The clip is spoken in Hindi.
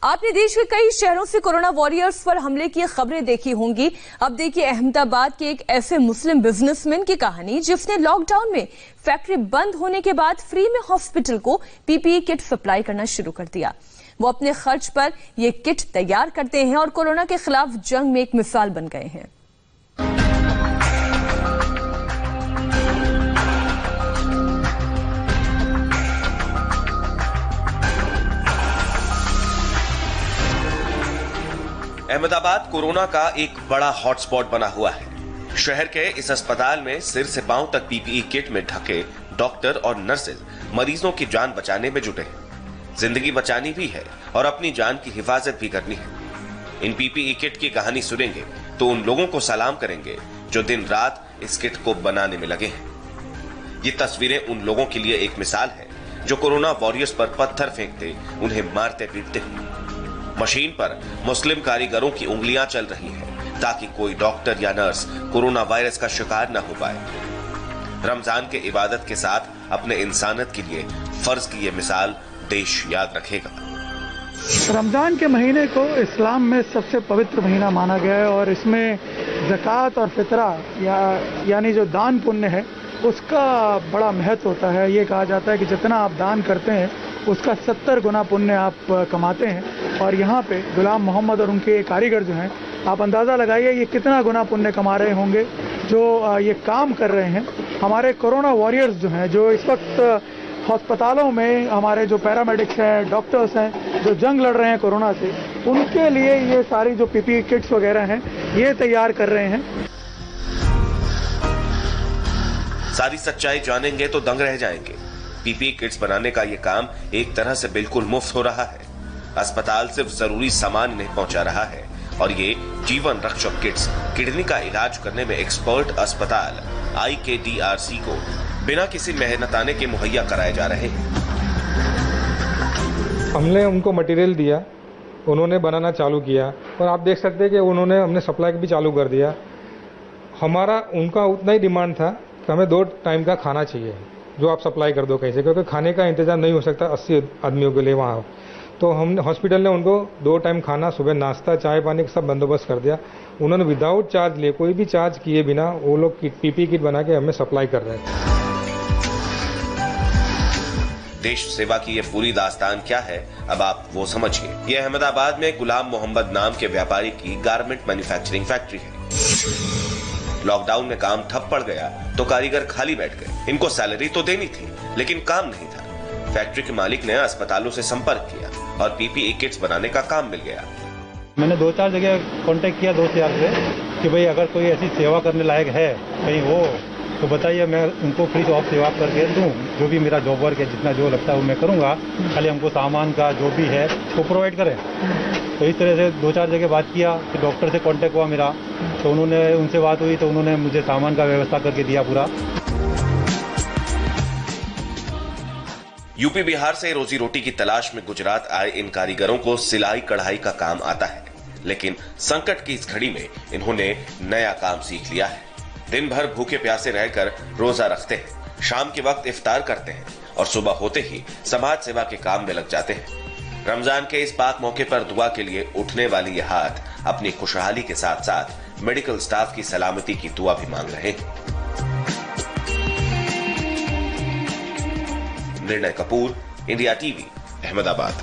आपने देश के कई शहरों से कोरोना वॉरियर्स पर हमले की खबरें देखी होंगी। अब देखिए अहमदाबाद के एक ऐसे मुस्लिम बिजनेसमैन की कहानी जिसने लॉकडाउन में फैक्ट्री बंद होने के बाद फ्री में हॉस्पिटल को पीपीई किट सप्लाई करना शुरू कर दिया। वो अपने खर्च पर ये किट तैयार करते हैं और कोरोना के खिलाफ जंग में एक मिसाल बन गए हैं। अहमदाबाद कोरोना का एक बड़ा हॉटस्पॉट बना हुआ है। शहर के इस अस्पताल में सिर से पांव तक पीपीई किट में ढके डॉक्टर और नर्सेज मरीजों की जान बचाने में जुटे हैं। जिंदगी बचानी भी है और अपनी जान की हिफाजत भी करनी है। इन पीपीई किट की कहानी सुनेंगे तो उन लोगों को सलाम करेंगे जो दिन रात इस किट को बनाने में लगे हैं। ये तस्वीरें उन लोगों के लिए एक मिसाल है जो कोरोना वॉरियर्स पर पत्थर फेंकते, उन्हें मारते पीटते हैं। मशीन पर मुस्लिम कारीगरों की उंगलियां चल रही हैं ताकि कोई डॉक्टर या नर्स कोरोना वायरस का शिकार न हो पाए। रमजान के इबादत के साथ अपने इंसानियत के लिए फर्ज की ये मिसाल देश याद रखेगा। रमजान के महीने को इस्लाम में सबसे पवित्र महीना माना गया है और इसमें ज़कात और फितरा यानी जो दान पुण्य है उसका बड़ा महत्व होता है। ये कहा जाता है कि जितना आप दान करते हैं उसका 70 गुना पुण्य आप कमाते हैं। और यहाँ पे गुलाम मोहम्मद और उनके कारीगर जो हैं, आप अंदाज़ा लगाइए ये कितना गुना पुण्य कमा रहे होंगे जो ये काम कर रहे हैं। हमारे कोरोना वॉरियर्स जो हैं, जो इस वक्त अस्पतालों में हमारे जो पैरामेडिक्स हैं, डॉक्टर्स हैं, जो जंग लड़ रहे हैं कोरोना से, उनके लिए ये सारी जो पीपीई किट्स वगैरह हैं ये तैयार कर रहे हैं। सारी सच्चाई जानेंगे तो दंग रह जाएंगे। पीपीई किट्स बनाने का ये काम एक तरह से बिल्कुल मुफ्त हो रहा है। अस्पताल सिर्फ जरूरी सामान इन्हें पहुंचा रहा है और ये जीवन रक्षक किट्स किडनी का इलाज करने में एक्सपर्ट अस्पताल IKDRC को बिना किसी मेहनताने के मुहैया कराए जा रहे हैं। हमने उनको मटेरियल दिया, उन्होंने बनाना चालू किया और आप देख सकते हैं कि उन्होंने हमने सप्लाई भी चालू कर दिया। हमारा उनका उतना ही डिमांड था कि हमें 2 टाइम का खाना चाहिए जो आप सप्लाई कर दो कैसे, क्योंकि खाने का इंतजाम नहीं हो सकता 80 आदमियों के लिए वहाँ। तो हम हॉस्पिटल ने उनको 2 टाइम खाना, सुबह नाश्ता, चाय पानी का सब बंदोबस्त कर दिया। उन्होंने विदाउट चार्ज लिए, कोई भी चार्ज किए बिना वो लोग पीपीई किट बना के हमें सप्लाई कर रहे हैं। देश सेवा की ये पूरी दास्तान क्या है, अब आप वो समझिए। ये अहमदाबाद में गुलाम मोहम्मद नाम के व्यापारी की गारमेंट मैन्युफैक्चरिंग फैक्ट्री है। लॉकडाउन में काम ठप पड़ गया तो कारीगर खाली बैठ गए। इनको सैलरी तो देनी थी लेकिन काम नहीं था। फैक्ट्री के मालिक ने अस्पतालों से संपर्क किया और पीपीई किट्स बनाने का काम मिल गया। मैंने 2-4 जगह कांटेक्ट किया दोस्त यार से कि भाई अगर कोई ऐसी सेवा करने लायक है कहीं हो तो बताइए, मैं उनको फ्री ऑफ सेवा करके दूँ। जो भी मेरा जॉब वर्क है, जितना जो लगता है वो मैं करूँगा, खाली हमको सामान का जो भी है वो प्रोवाइड करें। तो इस तरह से 2-4 जगह बात किया, फिर डॉक्टर से कांटेक्ट हुआ मेरा, तो उनसे बात हुई तो उन्होंने मुझे सामान का व्यवस्था करके दिया पूरा। यूपी बिहार से रोजी रोटी की तलाश में गुजरात आए इन कारीगरों को सिलाई कढ़ाई का काम आता है, लेकिन संकट की इस घड़ी में इन्होंने नया काम सीख लिया है। दिन भर भूखे प्यासे रहकर रोजा रखते हैं, शाम के वक्त इफ्तार करते हैं और सुबह होते ही समाज सेवा के काम में लग जाते हैं। रमजान के इस पाक मौके पर दुआ के लिए उठने वाली ये हाथ अपनी खुशहाली के साथ साथ मेडिकल स्टाफ की सलामती की दुआ भी मांग रहे हैं। निर्णय कपूर, इंडिया टीवी, अहमदाबाद।